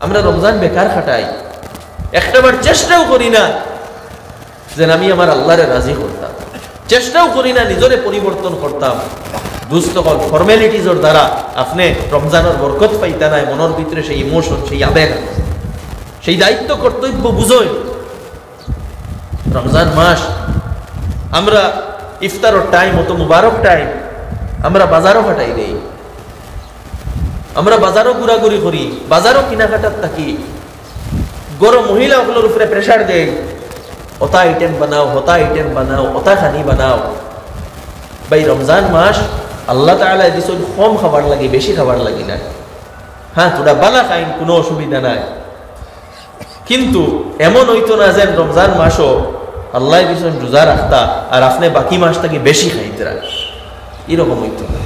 আমরা রমজান বেকার খাটাই, একটাবার চেষ্টাও করি না যে আমি আমার আল্লাহরে রাজি করতাম, চেষ্টাও করি না নিজরে পরিবর্তন করতাম। দুস্থ হল ফর্মালিটিজের দ্বারা আপনি রমজানের বরকত পাইতা নাই, মনের ভিতরে সেই ইমোশন, সেই আবেগ, সেই দায়িত্ব কর্তব্য বুঝই। রমজান মাস আমরা ইফতারের টাইম, অত মুবারক টাইম, আমরা বাজারও ফাটাই দেই, আমরা বাজারও ঘোরাঘুরি করি, বাজারও কেনাকাটার থাকি, গরম মহিলাগুলোর উপরে প্রেশার দেই, ওটা আইটেম বানাও, হতা আইটেম বানাও, ওটা খানি বানাও। ভাই রমজান মাস আল্লাহ তাআলা দিছেন কম খাবার লাগে, বেশি খাবার লাগে না। হ্যাঁ, তোরা বালা খাইন, কোনো অসুবিধা নাই, কিন্তু এমন হইতো না যে রমজান মাসও আল্লাহ দিছেন রোজা রাখতা আর আপনি বাকি মাসটাকে বেশি খাইতে রাখ, এরকম হইতো না।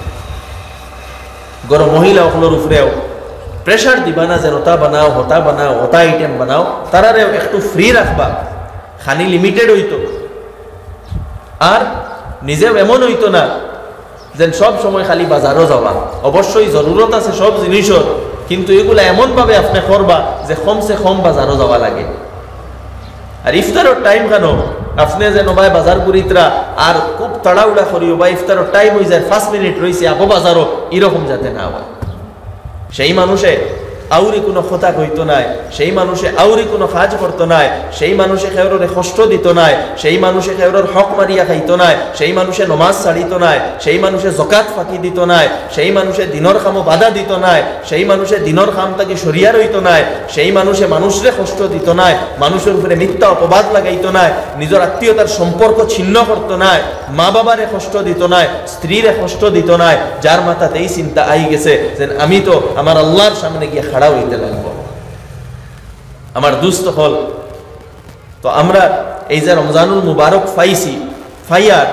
গরম মহিলা ওগুলোর উপরেও প্রেশার দিবা না যে ওটা বানাও, হতা বানাও, ওটা আইটেম বানাও, তারারেও একটু ফ্রি রাখবা, খানি লিমিটেড হইতো। আর নিজেও এমন হইতো না যে সব সময় খালি বাজারও যাওয়া। অবশ্যই জরুরত আছে সব জিনিসের, কিন্তু এগুলা এমনভাবে আপনি করবা যে কমসে কম বাজারও যাওয়া লাগে। আর ইফতারের টাইম কেন আপনি যেন ভাই বাজার করিতরা আর খুব তাড়াহুড়া করিও, বা ইফতারের টাইম হয়ে যায় 5 মিনিট রয়েছে আবো বাজারও, এরকম যাতে না হয়। সেই মানুষে আউরি কোনো কথা কইতো নাই, সেই মানুষে আউরি কোনো কাজ করতো নাই, সেই মানুষে খেউরে কষ্ট দিত নাই, সেই মানুষে খেউরের হক মারিয়া খাইতো নাই, সেই মানুষে নমাজ ছাড়িত নাই, সেই মানুষে জকাত ফাঁকি দিত নাই, সেই মানুষে দিনর কামও বাধা দিত নাই, সেই মানুষে দিনর কাম তাকে সরিয়া রইত নাই, সেই মানুষে মানুষরে কষ্ট দিত নাই, মানুষের উপরে মিথ্যা অপবাদ লাগাইতো নাই, নিজের আত্মীয়তার সম্পর্ক ছিন্ন করতো নাই, মা বাবারে কষ্ট দিত নাই, স্ত্রীরে কষ্ট দিত নাই। যার মাথাতে এই চিন্তা আই গেছে যে আমি তো আমার আল্লাহর সামনে গিয়ে খাড়া হইতে লাগবো, আমার দুস্থ হল। তো আমরা এই যে রমজানুল মুবারক পাইছি, ফাইয়ার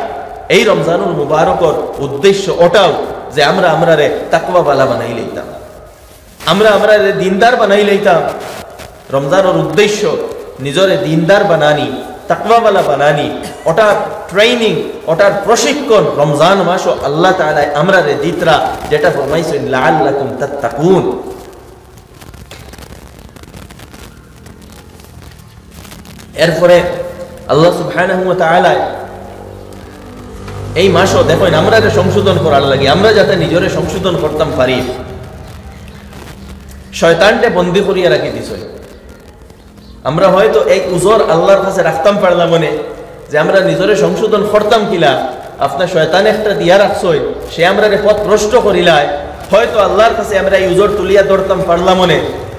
এই রমজানুল মুবারকর উদ্দেশ্য ওটাও যে আমরা আমরারে তাকওয়াওয়ালা বানাই লইতাম, আমরা আমরারে দিনদার বানাই লইতাম। রমজানের উদ্দেশ্য নিজরে দিনদার বানানি, তাকওয়াওয়ালা বানানি, ওটার ট্রেনিং, ওটার প্রশিক্ষণ রমজান মাসও আল্লাহ তাআলা আমরারে দিতরা, যেটা ফরমাইছেন লাআল্লাকুম তাত্তাকুন। এরপরে আল্লাহ সুবহানাহু ওয়া তাআলা এই মাসও দেখেন আমরা সংশোধন করার লাগে, আমরা যাতে নিজরে সংশোধন করতাম পারি। শয়তানকে বন্দি করিয়া রাখি দিছে। আমরা হয়তো এই উজর আল্লাহর কাছে রাখতাম পারলাম মনে যে আমরা নিজরে সংশোধন করতাম কিলা, আপনার শয়তান একটা দিয়া রাখছই, সে আমরা পথ ভ্রষ্ট করিলায়, হয়তো আল্লাহর কাছে আমরা এই উজর তুলিয়া ধরতাম পারলাম মনে,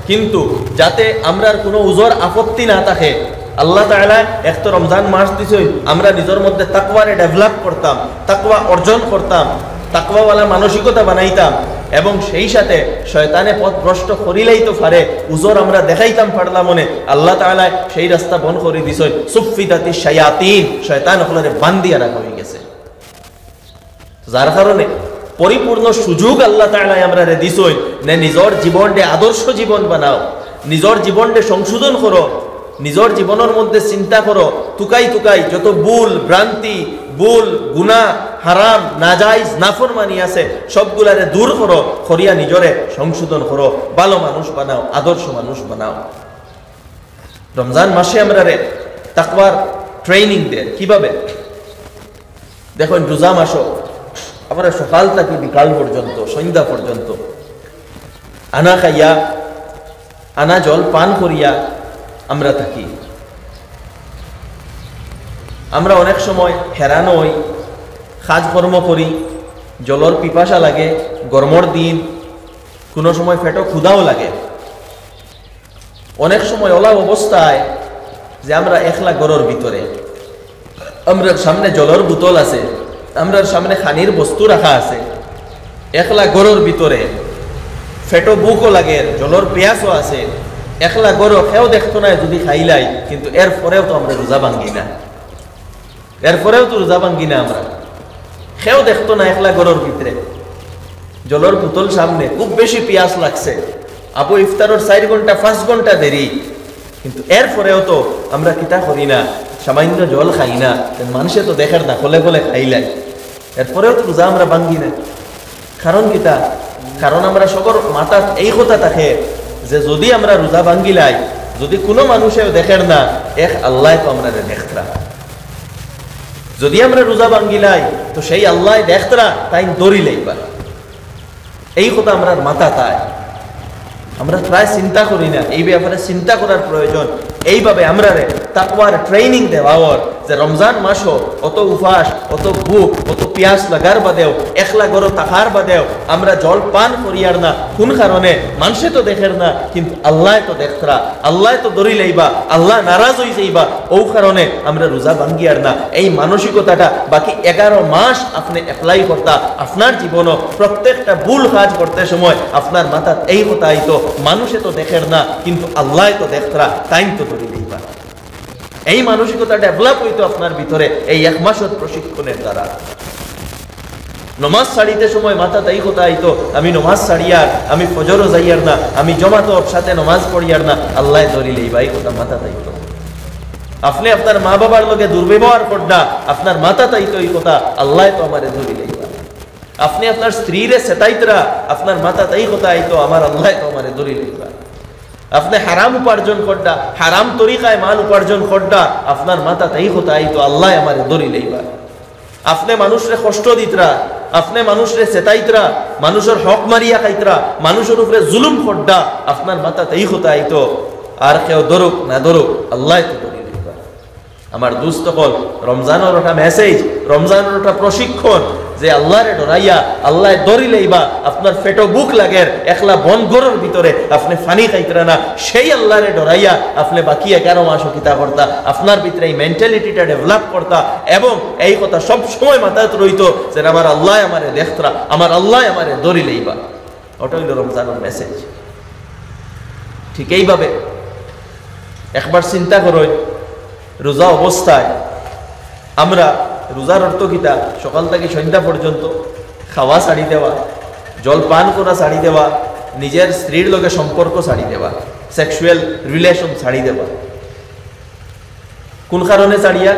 কিন্তু যাতে আমরা কোনো উজর আপত্তি না থাকে, আল্লাহ তাআলা একটা রমজান মাস দিছে আমরা নিজের মধ্যে তাকওয়ারে ডেভেলপ করতাম, তাকওয়া অর্জন করতাম, তাকওয়াওয়ালা মানসিকতা বানাইতাম, এবং সেই সাথে শয়তানে পথ ভ্রষ্ট করিলেই তো পারে উজর আমরা দেখাইতাম পারলাম মনে, আল্লাহ তাআলা সেই রাস্তা বন্ধ করে দিছে। সুফিদাতি শায়াতিন, শয়তান ওখানে বান্দিয়া রাখা হয়ে গেছে। যার কারণে পরিপূর্ণ সুযোগ আল্লাহ তাআলা আমরা দিছে না, নিজের জীবনকে আদর্শ জীবন বানাও, নিজের জীবনকে সংশোধন করো, নিজের জীবনের মধ্যে চিন্তা করো, তুকাই তুকাই যত ভুল ভ্রান্তি, ভুল গুনাহ, হারাম, নাজাইজ, নাফরমানি আছে সবগুলারে দূর করো, করিয়া নিজরে সংশোধন করো, ভালো মানুষ বানাও, আদর্শ মানুষ বানাও। রমজান মাসে আমরা তাকওয়ার ট্রেনিং দেয় কিভাবে? দেখুন রোজা মাসও আমরা সকাল থেকে বিকাল পর্যন্ত, সন্ধ্যা পর্যন্ত আনা খাইয়া, আনা জল পান করিয়া আমরা থাকি। আমরা অনেক সময় হেরানো হই, কাজকর্ম করি, জলর পিপাসা লাগে, গরমর দিন, কোনো সময় পেটও ক্ষুধাও লাগে। অনেক সময় ওলা অবস্থায় যে আমরা একলা ঘরের ভিতরে, আমরা সামনে জলের বোতল আছে, আমরা সামনে খানির বস্তু রাখা আছে, একলা ঘরের ভিতরে পেটও বুকও লাগে, জলের পেয়াসও আছে, একলা গরো কেউ দেখতো না যদি খাইলাই, কিন্তু এরপরেও তো আমরা রোজা ভাঙ্গি না, এরপরেও তো রোজা ভাঙ্গি না। আমরা কেউ দেখতো না একলা গরোর ভিতরে, জলের বোতল সামনে, খুব বেশি পিয়াস লাগছে, আপু ইফতারের 4 ঘন্টা 5 ঘন্টা দেরি, কিন্তু এরপরেও তো আমরা কিতা করি না, সামান্য জল খাই না, মানুষে তো দেখার না, খোলে খোলে খাইলাই, এরপরেও তো রোজা আমরা ভাঙ্গি না। কারণ কিতা? কারণ আমরা সবার মাথা এই কথা থাকে যে যদি আমরা রোজা ভাঙ্গিলাই, যদি কোনো মানুষেও দেখেন না, এক আল্লাহ তো আমরা দেখতরা। যদি আমরা রোজা ভাঙ্গিলাই তো সেই আল্লাহ দেখতরা, তাই দৌড়িলাইবা। এই কথা আমরা মাথা তাই আমরা প্রায় চিন্তা করি না। এই ব্যাপারে চিন্তা করার প্রয়োজন। এইভাবে আমরা তাকওয়ার ট্রেনিং দেওয়ার যে রমজান মাসও অত উপাস, অত ভুক, অত পিয়াস লাগার বাদেও, একলা গরো তাকার বাদেও আমরা জল পান করিয়ার না। কোন কারণে? মানুষে তো দেখের না, কিন্তু আল্লাহ তো দেখতরা, আল্লাহ তো দরি লাইবা, আল্লাহ নারাজ হয়ে যাইবা। ও কারণে আমরা রোজা ভাঙ্গিয়ার না। এই মানসিকতাটা বাকি 11 মাস আপনি অ্যাপ্লাই করতা আপনার জীবনও প্রত্যেকটা ভুল কাজ করতে সময় আপনার মাথা এই কথা আইতো, মানুষে তো দেখের না, কিন্তু আল্লাহ তো দেখতরা, তাই তো দরি লাইবা। এই মানসিকতা ডেভেলপ হইতো আপনার ভিতরে এই 1 মাসের প্রশিক্ষণের দ্বারা। নমাজ ছাড়িতে সময় মাথা তাই কথা আইতো, আমি নমাজ ছাড়িয়ার, আমি ফজরও যাইয়ার না, আমি জমাতর সাথে নমাজ পড়িয়ার না, আল্লাহ ধরিলেই ভাই কথা মাথা তাইতো। আপনি আপনার মা বাবার লগে দুর্ব্যবহার করডা, আপনার মাথা তাইতো এই কথা, আল্লাহ তো আমারে ধরিলেই। আপনি আপনার স্ত্রীরে সেটাইতরা, আপনার মাথা তাই কথা আইতো, আমার আল্লাহ তো আমারে ধরিলেই। আপনি হারাম উপার্জন করডা, হারাম তরিকায় মাল উপার্জন করডা, আপনার মাথা তাই কথা আইতো, আল্লাহ আমারে ধরিলেইবা। আপনি মানুষরে কষ্ট দিতরা, আপনি মানুষরে সেতাইতরা, মানুষের হক মারিয়া খাইতরা, মানুষের উপরে জুলুম করডা, আপনার মাথা তাই কথা আইতো, আর কেউ ধরুক না ধরুক, আল্লাহ তো ধরিলেইবা। আমার দুস্থ কল, রমজানের ওটা মেসেজ, রমজানের ওটা প্রশিক্ষণ যে আল্লাহরে ডরাইয়া, আল্লাহ দরিলেইবা। আপনার পেটো বুক লাগের, একলা বন গরুর ভিতরে আপনি ফানি খাইতরা না, সেই আল্লাহরে ডরাইয়া আপনি বাকি 11 মাসও কিতা করতা, আপনার ভিতরে এই মেন্টালিটিটা ডেভেলপ করতা। এবং এই কথা সব সময় মাথায় রইতো যে আমার আল্লাহ আমারে দেখতরা, আমার আল্লাহ আমারে দরিলেইবা। ওটা হইল রমজানের মেসেজ। ঠিক এইভাবে একবার চিন্তা করুন, রোজা অবস্থায় আমরা, রোজার অর্থ কিতা? সকাল থেকে সন্ধ্যা পর্যন্ত খাওয়া ছাড়ি দেওয়া, জল পান করা ছাড়ি দেওয়া, নিজের স্ত্রীর লগে সম্পর্ক ছাড়ি দেওয়া, সেক্সুয়াল রিলেশন ছাড়ি দেওয়া। কোন কারণে ছাড়িয়া?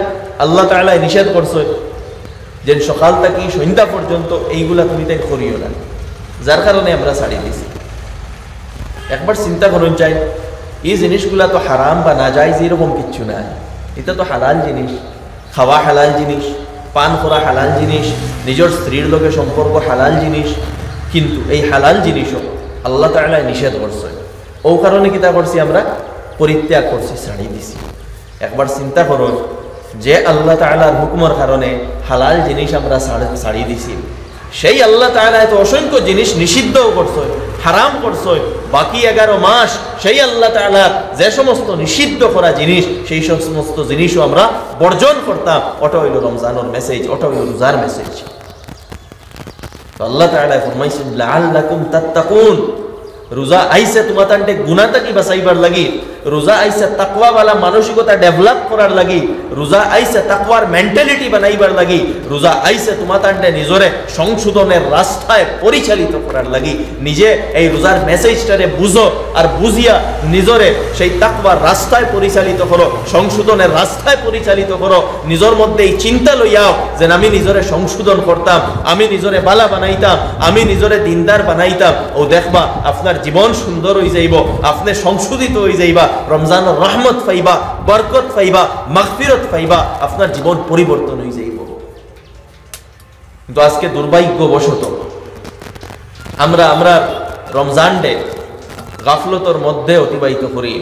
আল্লাহ তাআলা নিষেধ করছে যে সকাল থেকে সন্ধ্যা পর্যন্ত এইগুলা তুমি তাই করিও না, যার কারণে আমরা ছাড়ি দিছি। একবার চিন্তা করুন চাই, এই জিনিসগুলা তো হারাম বা নাজায়েজ এরকম কিচ্ছু নাই। এটা তো হালাল জিনিস, খাওয়া হালাল জিনিস, পান করা হালাল জিনিস, নিজের স্ত্রীর লগে সম্পর্ক হালাল জিনিস। কিন্তু এই হালাল জিনিসও আল্লাহ তাআলা নিষেধ করছে। ও কারণে কিতা করছি? আমরা পরিত্যাগ করছি, ছাড়ি দিছি। একবার চিন্তা করুন, যে আল্লাহ তাআলার হুকুমের কারণে হালাল জিনিস আমরা ছাড়ি দিছি, সেই আল্লাহ তাআলা এত অসংখ্য জিনিস নিষিদ্ধও করছে, হারাম করছে। বাকি 11 মাস সেই আল্লাহ তাআলা যে সমস্ত নিষিদ্ধ করা জিনিস, সেই সমস্ত জিনিসও আমরা বর্জন করতাম। ওটা হইল রমজানের মেসেজ, ওটা হইল রোজার মেসেজ। আল্লাহ তাআলা ফরমাইছেন লাআল্লাকুম তাত্তাকুন। রোজা আইসে তোমাতান্তে গুনাহ থেকে বাঁচাইবার লাগি, রোজা আইসে তাকওয়া वाला মানসিকতা ডেভেলপ করার লাগি, রোজা আইসে তাকওয়ার মেন্টালিটি বানাইবার লাগি, রোজা আইসে তোমাতান্তে নিজরে সংশোধনের রাস্তায় পরিচালিত করার লাগি। নিজে এই রোজার মেসেজটারে বুঝো, আর বুঝিয়া নিজরে সেই তাকওয়ার রাস্তায় পরিচালিত করো, সংশোধনের রাস্তায় পরিচালিত করো। নিজের মধ্যে এই চিন্তা লইয়াও যে আমি নিজরে সংশোধন করতাম, আমি নিজরে বালা বানাইতাম, আমি নিজরে দিনদার বানাইতাম। ও দেখবা আপনার জীবন সুন্দর হয়ে যাইব, আপনি সংশোধিত হয়ে যাইবা, রমজানের রহমত পাইবা, বরকত পাইবা, মাগফিরত পাইবা, আপনার জীবন পরিবর্তন হয়ে যাইব। কিন্তু আজকে দুর্ভাগ্যবশত আমরা রমজান ডে গাফলতর মধ্যে অতিবাহিত করি।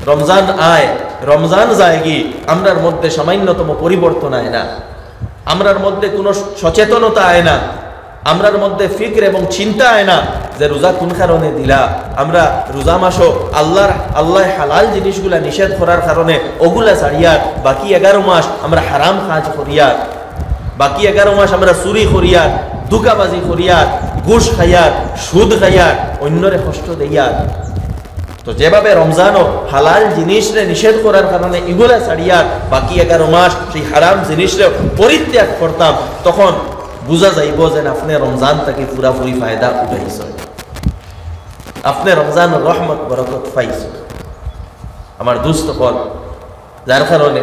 রমজান আয়, রমজান যায় কি, আমরার মধ্যে সামান্যতম পরিবর্তন আয় না, আমরার মধ্যে কোনো সচেতনতা আয় না, আমরার মধ্যে ফিক্র এবং চিন্তা আয় না যে রোজা কোন কারণে দিলা। আমরা রোজা মাসও আল্লাহ হালাল জিনিসগুলা নিষেধ করার কারণে ওগুলা ছাড়িয়ার, বাকি 11 মাস আমরা হারাম কাজ করিয়ার, বাকি 11 মাস আমরা চুরি করিয়ার, ধোঁকাবাজি করিয়ার, ঘুষ খাইয়ার, সুদ খাইয়ার, অন্যরে কষ্ট দেইয়ার। তো যেভাবে রমজানও হালাল জিনিসরে নিষেধ করার কারণে এগুলা ছাড়িয়ার, বাকি 11 মাস সেই হারাম জিনিসরে পরিত্যাগ করতাম, তখন বুঝা যাইব যে আপনি রমজান থেকে পুরাপুরি ফায়দা উঠাইছ, আপনি রমজান রহমত বরকত পাইছ। আমার দুস্থ ফল, যার কারণে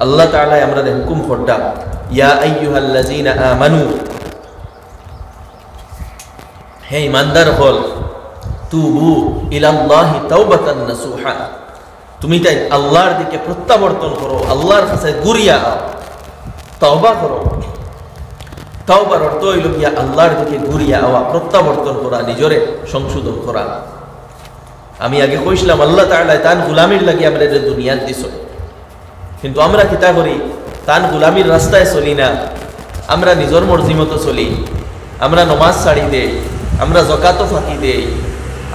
আল্লাহ তাআলা আমরা হুকুম করডা, ইয়া আইয়ুহাল্লাযীনা আমানু, হে ইমানদার হল, তুবু ইলাল্লাহি তাওবাতান নাসুহা, তুমি তাই আল্লাহর দিকে প্রত্যাবর্তন করো, আল্লাহর কাছে ঘুরিয়া তওবা করো। তওবার অর্থ হইল গিয়া আল্লাহর দিকে ঘুরিয়া আওয়া, প্রত্যাবর্তন করা, নিজরে সংশোধন করা। আমি আগে কইছিলাম আল্লাহ তাআলা তান গোলামির লাগি আমরা দুনিয়াত দিছ, কিন্তু আমরা কিতা করি? তান গোলামির রাস্তায় চলি না, আমরা নিজের মর্জি মতো চলি। আমরা নমাজ ছাড়ি দেই, আমরা জকাতও ফাঁকি দেই,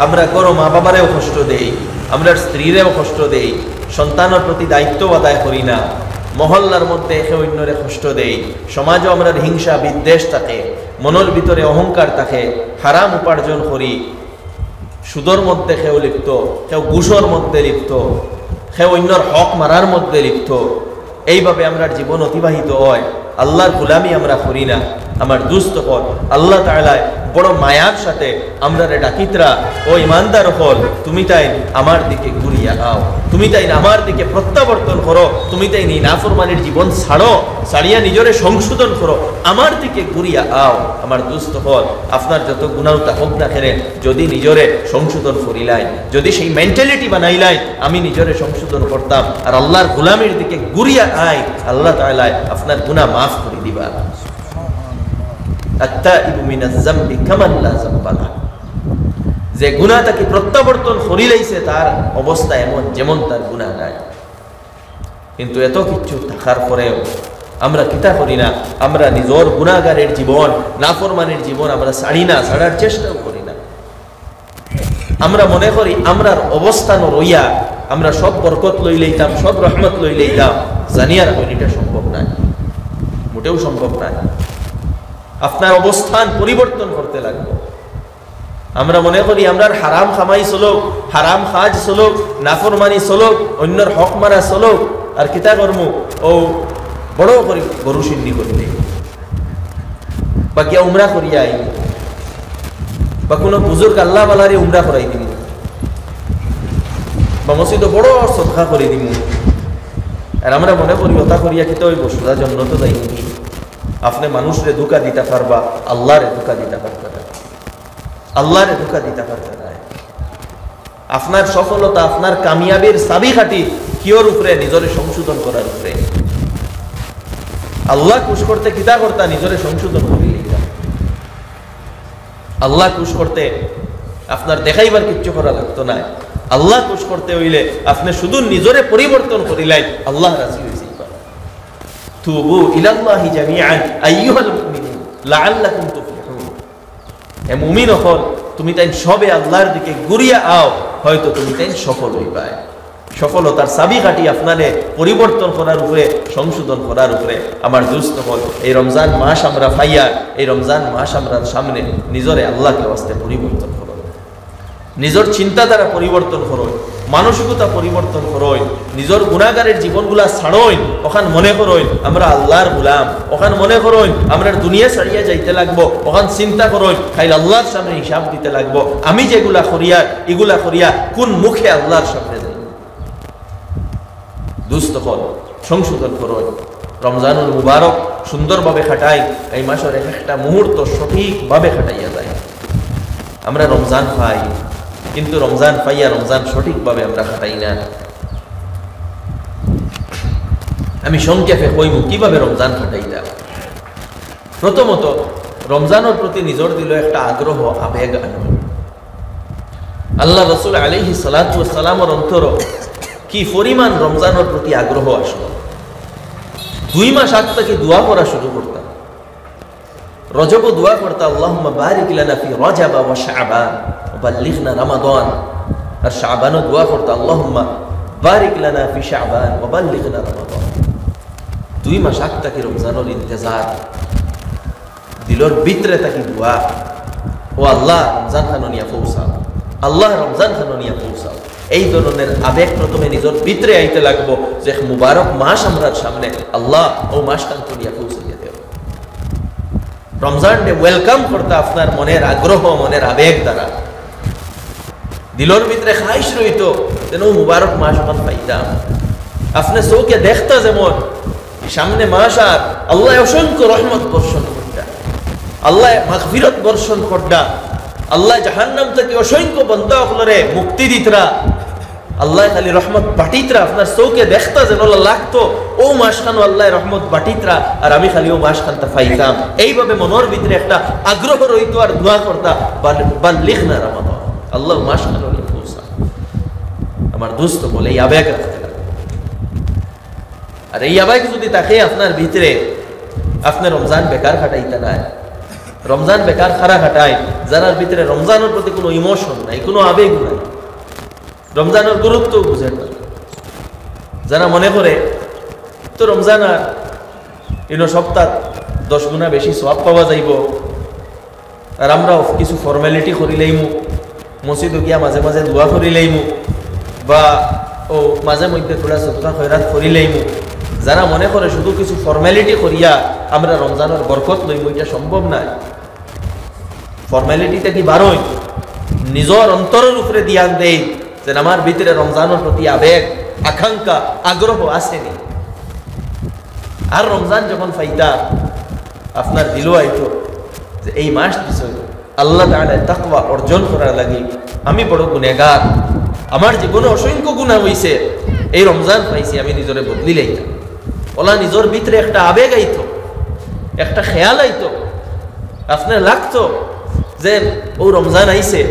আমরা করো মা বাবারেও কষ্ট দেই, আমরা স্ত্রীরেও কষ্ট দেই, সন্তানের প্রতি দায়িত্ব আদায় করি না, মহল্লার মধ্যে একে অন্যরে কষ্ট দেই, সমাজও আমরা হিংসা বিদ্বেষ থাকে, মনের ভিতরে অহংকার থাকে, হারাম উপার্জন করি, সুদর মধ্যে কেউ লিপ্ত, কেউ ঘুষর মধ্যে লিপ্ত, কেউ অন্যর হক মারার মধ্যে লিপ্ত। এইভাবে আমরা জীবন অতিবাহিত হয়, আল্লাহর গোলামি আমরা করি না। আমার দুস্থ হল আল্লাহ তাআলা বড় মায়ার সাথে আমরা রে ডাকিতরা, ও ইমানদার হল তুমি তাই আমার দিকে ঘুরিয়া আও, তুমি তাই আমার দিকে প্রত্যাবর্তন করো, তুমি তাই নাফরমানির জীবন ছাড়ো, ছাড়িয়া নিজরে সংশোধন করো, আমার দিকে ঘুরিয়া আও। আমার দুস্থ হল আপনার যত গুনাহ হোক না কেন, যদি নিজরে সংশোধন করিলাই, যদি সেই মেন্টালিটি বানাইলাই আমি নিজরে সংশোধন করতাম আর আল্লাহর গোলামির দিকে ঘুরিয়া আই, আল্লাহ তাআলা আপনার গুনাহ মাফ করে দিবা। যে গুনাহ তাকে প্রত্যাবর্তন করিলাইছে তার অবস্থা এমন যেমন তার গুনাহ নাই। কিন্তু এত কিছু থাকার পরেও আমরা কিতা করি না? আমরা নিজের গুনাহগারের জীবন, নাফরমানের জীবন আমরা ছাড়ি না, ছাড়ার চেষ্টাও করি না। আমরা মনে করি আমরার অবস্থান রইয়া আমরা সব বরকত লই লইতাম, সব রহমত লই লইতাম। জানিয়ার এটা সম্ভব নাই, মোটেও সম্ভব নাই। আপনার অবস্থান পরিবর্তন করতে লাগবে। আমরা মনে করি আমরা হারাম খামাই চলুক, হারাম খাজ চলুক, নাফরমানি চলুক, অন্যর হক মারা চলুক, আর কিতা কর্ম ও বড় করি গরু সিন্নি করলে বা কিয়া উমরা করিয়া আইব বা কোনো বুজুর্গ আল্লাহ বালারে উমরা করাই দিব বা মসজিদে বড় সদকা করে দিব। আর আমরা মনে করি ওটা করিয়া কিতা হইব, সোজা জন্য তো যাই নাকি। আপনি মানুষরে ধোঁকা দিতে পারবা, আল্লাহরে ধোঁকা দিতে পারবে না, আল্লাহরে ধোঁকা দিতে পারবে না। আপনার সফলতা, আপনার কামিয়াবির চাবিকাঠি কিওর উপরে? নিজরে সংশোধন করার উপরে। আল্লাহ খুশ করতে কিতা করতা? নিজরে সংশোধন করি। আল্লাহ খুশ করতে আপনার দেখাইবার কিচ্ছু করা লাগতো না। আল্লাহ খুশ করতে হইলে আপনি শুধু নিজরে পরিবর্তন করিলাই, আল্লাহ রাজি হইছে। তুবু ইলাল্লাহি জামিআন আইয়ুহাল মুমিনুন লাআল্লাকুম তুফলিহুন। হে মুমিন হল তুমি তাই সবে আল্লাহর দিকে ঘুরিয়া আও, হয়তো তুমি তাই সফল হইবা। সফলতার চাবিকাঠি আপনারে পরিবর্তন করার উপরে, সংশোধন করার উপরে। আমার দুস্থ হল এই রমজান মাস আমরা পাইয়া, এই রমজান মাস আমরা সামনে নিজরে আল্লাহকে ওয়াস্তে পরিবর্তন করো, নিজের চিন্তাধারা পরিবর্তন করো, মানসিকতা পরিবর্তন করোই, নিজের গুনাহগারের জীবনগুলা ছাড়োই। ওখান মনে করোই আমরা আল্লাহর গোলাম, ওখান মনে করোই আমরা দুনিয়া ছাড়িয়া যাইতে লাগবো, ওখান চিন্তা করোই খাইল আল্লাহর সামনে হিসাব দিতে লাগবো। আমি যেগুলা করিয়া এগুলা করিয়া কোন মুখে আল্লাহর সামনে যাই? দুস্থ হল সংশোধন করোই। রমজানুল মুবারক সুন্দরভাবে খাটাই, এই মাসের একটা মুহূর্ত সঠিকভাবে খাটাইয়া যায়। আমরা রমজান পাই, কিন্তু রমজান পাইয়া রমজান সঠিকভাবে আমরা খাটাই না। আমি সংক্ষেপে কইব কিভাবে রমজান খাটাইতা। প্রথমত রমজানের প্রতি নিজের দিল একটা আগ্রহ, আবেগ আনো। আল্লাহ রাসূল আলাইহিস সালাতু ওয়াস সালামের অন্তর কি পরিমাণ রমজানের প্রতি আগ্রহ আসলো। 2 মাস আগ থেকে দোয়া করা শুরু করতাম। রজব দোয়া করতা, আল্লাহুম্মা বারিক লানা ফি রজব ওয়া শাবান ওয়া বাল্লিগনা রমাদান। আর শাবানও দোয়া করতা, আল্লাহুম্মা বারিক লানা ফি শাবান ওয়া বাল্লিগনা রমাদান। 2 মাস আগ থেকে রমজানের ইন্তজার, দিলর ভিতরে থাকি দোয়া, ও আল্লাহ রমজান খানিয়া পৌঁছাও, আল্লাহ রমজান খানিয়া পৌঁছাও। এই ধরনের আবেগ প্রথমে নিজের ভিতরে আইতে লাগবো যে মুবারক মাস আমরা সামনে, আল্লাহ ও মাসখান করিয়া পৌঁছাইয়া দেব। রমজান ডে ওয়েলকাম করতে আপনার মনের আগ্রহ, মনের আবেগ দ্বারা দিলর ভিতরে খাইশ রইত যেন মুবারক মাস ওখান পাইতাম। আপনি চৌকে দেখতা যেমন সামনে মাস, আর আল্লাহ অসংখ্য রহমত বর্ষণ করতা, আল্লাহ মাগফিরত বর্ষণ করতা। আল্লাহ জাহান্নাম থেকে অসংখ্য বান্দা হলরে মুক্তি দিতরা, আল্লাহ খালি রহমত বাটিতরা, আপনার চৌকে দেখতা যেন লাগতো ও মাসখানো আল্লাহ রহমত বাটিতরা, আর আমি খালি ও মাসখানটা পাইতাম। এইভাবে মনের ভিতরে একটা আগ্রহ রইতো আর দোয়া করতা, বাল্লিগ না রমাদান, আল্লাহ মাসখানো পৌঁছা। আমার দোস্ত বলে এই আবেগ রাখতে লাগে, আর এই আবেগ যদি তাকে আপনার ভিতরে, আপনি রমজান বেকার খাটাইতে নাই, রমজান বেকার খারা খাটায় যারার ভিতরে রমজানের প্রতি কোনো ইমোশন নাই, কোনো আবেগ নাই, রমজানের গুরুত্ব বুঝেন না, যারা মনে করে তো রমজান আর সপ্তাহ 10 গুণা বেশি সওয়াব পাওয়া যাইব, আর আমরাও কিছু ফর্মালিটি করিলেইমু, মসজিদে গিয়া মাঝে মাঝে দোয়া করিলেইমু, বা ও মাঝে মধ্যে থোড়া সদকা খয়রাত করিলেইমু, যারা মনে করে শুধু কিছু ফর্মালিটি করিয়া আমরা রমজানের বরকত লইব, এটা সম্ভব নয়। ফর্মালিটিটা কি বারোই নিজের অন্তরের উপরে ধ্যান দেই যে আমার ভিতরে রমজানের প্রতি আবেগ, আকাঙ্ক্ষা, আগ্রহ আসেনি। আর রমজান যখন পাইতা আপনার দিলও আইতো যে এই মাস বিষয় আল্লাহ তাআলা তাকওয়া অর্জন করার লাগি আমি বড় গুনাহগার, আমার জীবনে অসংখ্য গুনাহ হইছে, এই রমজান পাইছি আমি নিজরে বদলি লাইতাম। ওলা নিজের ভিতরে একটা আবেগ আইতো, একটা খেয়াল আইতো, আপনার লাগতো যে ও রমজান আইছে,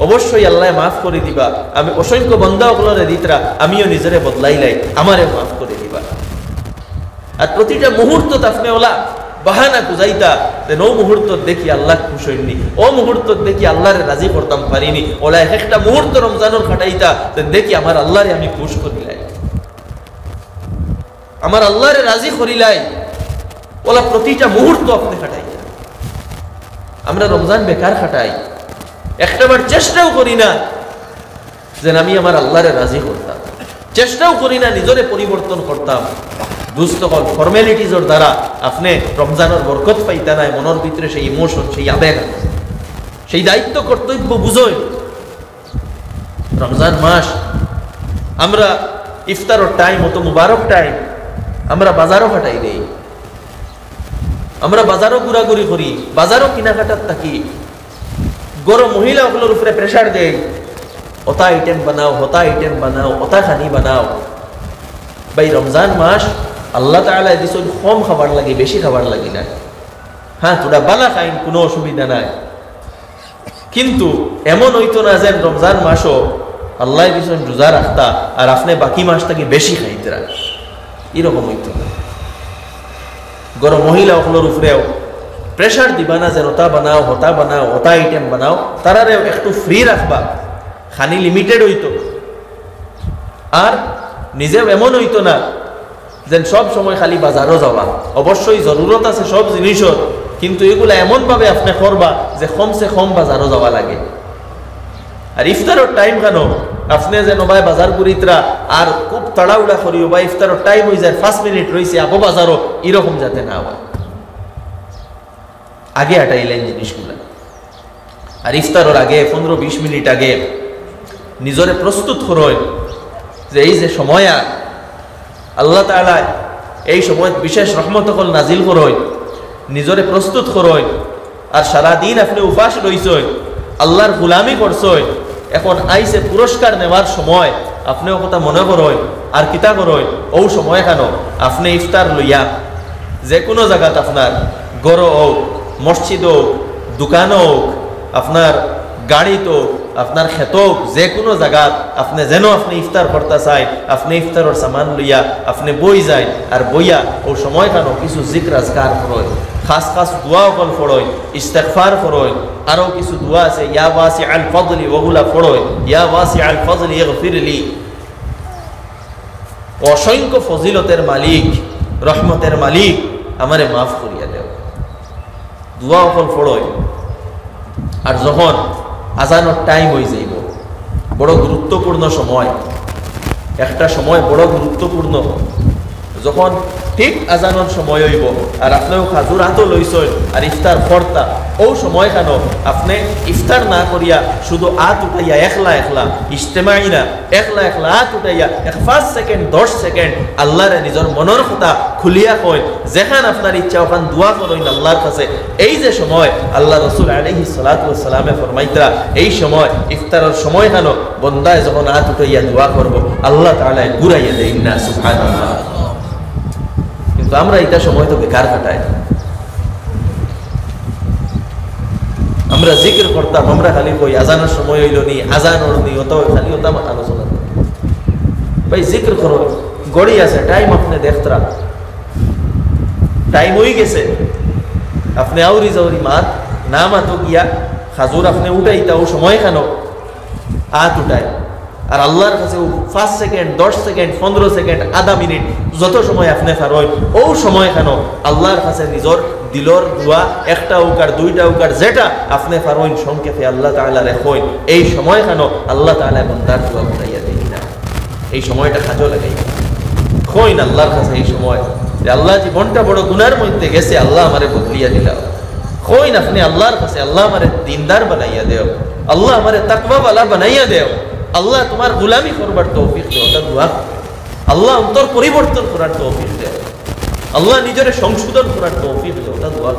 অবশ্যই আল্লাহ মাফ করে দিবা, আমি অসংখ্য বান্দা ওগুলোরে দিতরা, আমিও নিজেরে বদলাইলাই, আমারে মাফ করে দিবা। আর প্রতিটা মুহূর্ত আপনি ওলা বাহানা বুঝাইতা যে ও মুহূর্ত দেখি আল্লাহ খুশ হইনি, ও মুহূর্ত দেখি আল্লাহরে রাজি করতাম পারিনি, ওলা একটা মুহূর্ত রমজানের খাটাইতা দেখি আমার আল্লাহরে আমি খুশ করিলাই, আমার আল্লাহরে রাজি করিলাই, ওলা প্রতিটা মুহূর্ত আপনি খাটাইতা। আমরা রমজান বেকার খাটাই, একটাবার চেষ্টাও করি না যে আমি আমার আল্লাহরে রাজি করতাম, চেষ্টাও করি না নিজরে পরিবর্তন করতাম। দুস্থ হল ফর্মালিটিজের দ্বারা আপনি রমজানের বরকত পাইতা নাই, মনের ভিতরে সেই ইমোশন, সেই আবেগ, সেই দায়িত্ব কর্তব্য বুঝই। রমজান মাস আমরা ইফতারের টাইম, অত মুবারক টাইম, আমরা বাজারও ফাটাই দেই, আমরা বাজারও ঘোরাঘুরি করি, বাজারও কেনাকাটার থাকি, গরম মহিলাগুলোর উপরে প্রেশার দেয়, ওটা আইটেম বানাও, হতা আইটেম বানাও, ওটা খানি বানাও। ভাই রমজান মাস আল্লাহ তাআলা দিছেন কম খাবার লাগে, বেশি খাবার লাগে না, হ্যাঁ তোরা বালা খাইন, কোনো অসুবিধা নাই, কিন্তু এমন হইতো না যে রমজান মাসও আল্লাহ দিছেন রোজা রাখতা আর আপনি বাকি মাসটাকে বেশি খাইতরা, এরকম হইতো না। গরম মহিলাগুলোর উপরেও প্রেশার দিবা না যে ওটা বানাও, হতা বানাও, ওটা আইটেম বানাও, তারারেও একটু ফ্রি রাখবা, খানি লিমিটেড হইতো। আর নিজেও এমন হইতো না যেন সব সময় খালি বাজারও যাওয়া, অবশ্যই জরুরত আছে সব জিনিসের, কিন্তু এগুলা এমন ভাবে আপনি করবা যে কমসে কম বাজারও যাওয়া লাগে। আর ইফতারের টাইম কেন আপনি যেন ভাই বাজার করিতরা আর খুব তাড়াহুড়া করিও, বা ইফতারের টাইম হয়ে যায় 5 মিনিট রয়েছে আবো বাজারও, এরকম যাতে না হয়, আগে হাঁটাইলেন জিনিসগুলা। আর ইফতারের আগে 15-20 মিনিট আগে নিজরে প্রস্তুত করেন যে এই যে সময় আল্লাহ তাআলা এই সময় বিশেষ রহমত হল নাজিল করেন, নিজরে প্রস্তুত করেন। আর সারাদিন আপনি উপাস রইছেন, আল্লাহর গোলামি করছেন, এখন আইসে পুরস্কার নেওয়ার সময়, আপনি ও কথা মনে করেন আর কিতা করেন, ও সময় কেন আপনি ইফতার লইয়া যে কোনো জায়গাত, আপনার গড় হোক, মসজিদ হোক, দোকান হোক, আপনার গাড়িত হোক, আপনার ক্ষেত হোক, যে কোনো জায়গাত আপনি যেন আপনি ইফতার করতে চাই, আপনি ইফতারের সামান লইয়া আপনি বই যায়, আর বইয়া ও সময় কেন কিছু জিক্র আজকার করেন, খাস খাস দোয়া অকল ফড়ই, ইস্তেগফার করেন, আরও কিছু দোয়া আছে, ইয়া ওয়াসি আল ফজলি, ওগুলা ফড়ই, ইয়া ওয়াসি আল ফজলি ইগফিরলি, অসংখ্য ফজিলতের মালিক, রহমতের মালিক, আমারে মাফ করিয়া দেও, দোয়া অকল ফড়ই। আর যখন আজানোর টাইম হয়ে যাইব, বড় গুরুত্বপূর্ণ সময়, একটা সময় বড় গুরুত্বপূর্ণ, যখন ঠিক আজানোর সময় হইব আর আপনিও খাজুর হাতও লইছেন আর ইফতার ফর্তা ও সময় কেন আপনি ইফতার না করিয়া শুধু হাত উঠাইয়া একলা একলা ইজতেমাই না একলা একলা হাত উঠাইয়া 5 সেকেন্ড 10 সেকেন্ড আল্লাহরে নিজের মনের কথা খুলিয়া কই যেখান আপনার ইচ্ছা ওখান দোয়া করেন আল্লাহর কাছে। এই যে সময় আল্লাহ রাসূল আলাইহিস সালাতু ওয়াস সালামে ফরমাইতা এই সময় ইফতারের সময় কেন বন্দায় যখন হাত উঠাইয়া দোয়া করব আল্লাহ তাআলা ঘুরাইয়া দেন না সুবহানাল্লাহ। কিন্তু আমরা এটা সময় তো বেকার কাটাই। আমরা জিকির করতাম, আমরা খালি কই আজানের সময় হইল নি, আজান হইনি, অত খালি হতাম আলোচনা। ভাই জিকির করো, গড়ি আছে, টাইম আপনি দেখতরা, টাইম হয়ে গেছে, আপনি আউরি যাওরি মাত না মাতো গিয়া খাজুর আপনি উঠাইতা ও সময় কেন হাত উঠায় আর আল্লাহর কাছে 5 সেকেন্ড 10 সেকেন্ড 15 সেকেন্ড আধা মিনিট যত সময় আপনি পারোই ও সময় কেন আল্লাহর কাছে নিজের দিলর দোয়া একটা উকার দুইটা উকার যেটা আপনি পারোই সংক্ষেপে আল্লাহ তাআলা রেখোই এই সময় কেন আল্লাহ তাআলা বান্দার দোয়া উঠাইয়া দেন না। এই সময়টা কাজে লাগাই কইন আল্লাহর কাছে এই সময় যে আল্লাহ জীবনটা বড় গুনার মধ্যে গেছে, আল্লাহ আমারে বদলিয়া দিলাও। কইন আপনি আল্লাহর কাছে আল্লাহ আমারে দিনদার বানাইয়া দেও, আল্লাহ আমারে তাকওয়াওয়ালা বানাইয়া দেও, আল্লাহ তোমার গোলামি করবার তৌফিক দেও। তা দোয়া আল্লাহ অন্তর পরিবর্তন করার তৌফিক দেও, আল্লাহ নিজের সংশোধন করার তৌফিক দেও। তা দোয়া